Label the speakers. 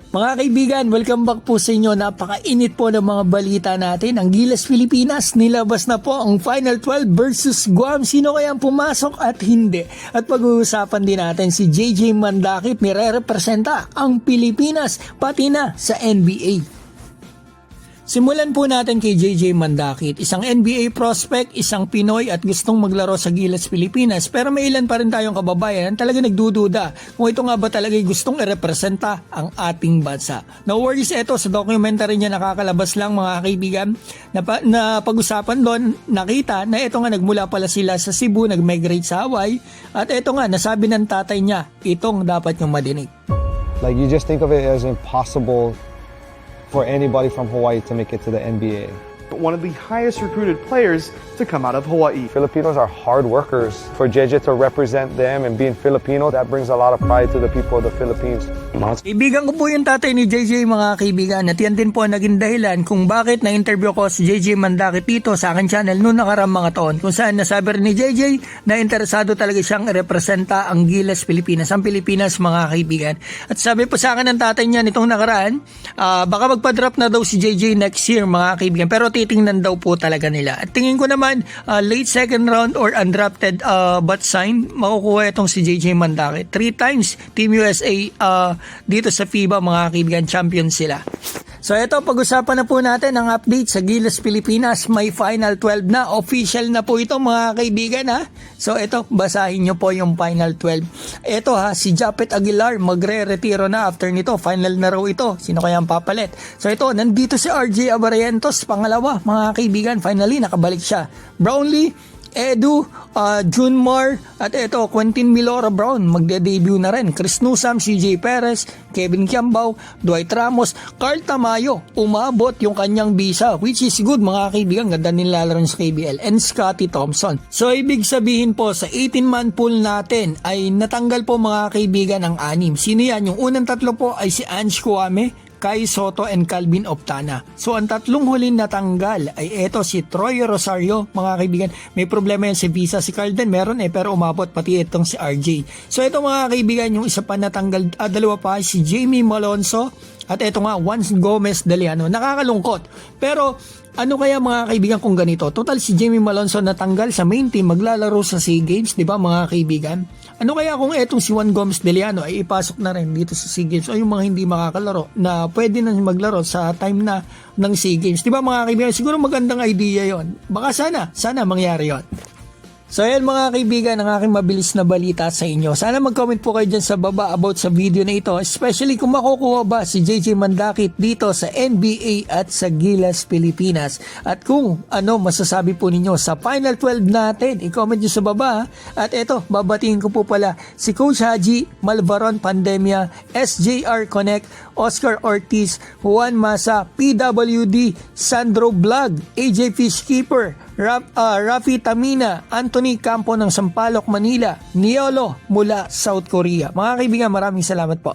Speaker 1: Mga kaibigan, welcome back po sa inyo. Napakainit po ng mga balita natin. Ang Gilas Pilipinas, nilabas na po ang Final 12 versus Guam. Sino kaya ang pumasok at hindi? At pag-uusapan din natin si JJ Mandakit, nire-representa ang Pilipinas pati na sa NBA. Simulan po natin kay JJ Mandakit, isang NBA prospect, isang Pinoy at gustong maglaro sa Gilas Pilipinas, pero may ilan pa rin tayong kababayan na talaga nagdududa kung ito nga ba talaga gustong i-representa ang ating bansa. No worries, ito sa documentary niya nakakalabas lang mga kaibigan na pag-usapan doon, nakita na ito nga nagmula pala sila sa Cebu, nag-migrate sa Hawaii at ito nga nasabi ng tatay niya, itong dapat yung madinig.
Speaker 2: Like you just think of it as impossible for anybody from Hawaii to make it to the NBA.
Speaker 3: One of the highest recruited players to come out of Hawaii.
Speaker 2: Filipinos are hard workers. For JJ to represent them and being Filipino, that brings a lot of pride to the people of the Philippines.
Speaker 1: Kaibigan ko po yung tatay ni JJ mga kaibigan at yan din po naging dahilan kung bakit na-interview ko si JJ Mandakit dito sa akin channel noong nakarang mga taon kung saan nasabi rin ni JJ na interesado talaga siyang representa ang Gilas Pilipinas, ang Pilipinas mga kaibigan. At sabi po sa akin ng tatay niya nitong nakaraan, baka magpa-drop na daw si JJ next year mga kaibigan, pero titingnan daw po talaga nila. At tingin ko naman late second round or undrafted but signed, makukuha itong si JJ Mandakit. 3 times Team USA dito sa FIBA mga kaibigan, champion sila. So ito, pag-usapan na po natin ang update sa Gilas Pilipinas. May Final 12 na, official na po ito mga kaibigan ha. So ito, basahin nyo po yung Final 12. Ito ha, si Japet Aguilar magre-retiro na after nito. Final na raw ito. Sino kaya ang papalit? So ito, nandito si RJ Abarientos, pangalawa mga kaibigan. Finally, nakabalik siya. Brownlee, Edu, Junmar, at ito, Quentin Milora Brown, magde-debut na rin. Chris Newsome, CJ Perez, Kevin Kiambao, Dwight Ramos, Carl Tamayo, umabot yung kanyang visa, which is good mga kaibigan, ganda nilalaro sa KBL, and Scotty Thompson. So, ibig sabihin po, sa 18-man pool natin, ay natanggal po mga kaibigan ang 6. Sino yan? Yung unang 3 po ay si Ange Kwame, Kai Soto and Calvin Optana. So ang 3 huling natanggal ay eto si Troy Rosario mga kaibigan. May problema yan si visa, si Carl din meron pero umabot pati itong si RJ. So ito mga kaibigan yung isa pa natanggal, 2 pa si Jamie Malonzo at ito nga Juan Gomez Deliano. Nakakalungkot pero ano kaya mga kaibigan kung ganito? Total si Jamie Malonzo natanggal sa main team, maglalaro sa SEA Games, di ba mga kaibigan? Ano kaya kung etong si Juan Gomez Deliano ay ipasok na rin dito sa SEA Games o yung mga hindi makakalaro na pwede na maglaro sa time na ng SEA Games? Di ba mga kaibigan? Siguro magandang idea yon. Baka sana mangyari yon. So ayan mga kaibigan, ang aking mabilis na balita sa inyo. Sana mag-comment po kayo dyan sa baba about sa video na ito, especially kung makukuha ba si JJ Mandakit dito sa NBA at sa Gilas Pilipinas. At kung ano masasabi po ninyo sa Final 12 natin, i-comment nyo sa baba. At eto, babatiin ko po pala si Coach Haji, Malvaron Pandemia, SJR Connect, Oscar Ortiz, Juan Masa, PWD, Sandro Vlog, AJ Fishkeeper, Rafi Tamina, Anthony Campo ng Sampaloc, Manila, Niolo mula South Korea. Mga kaibigan, maraming salamat po.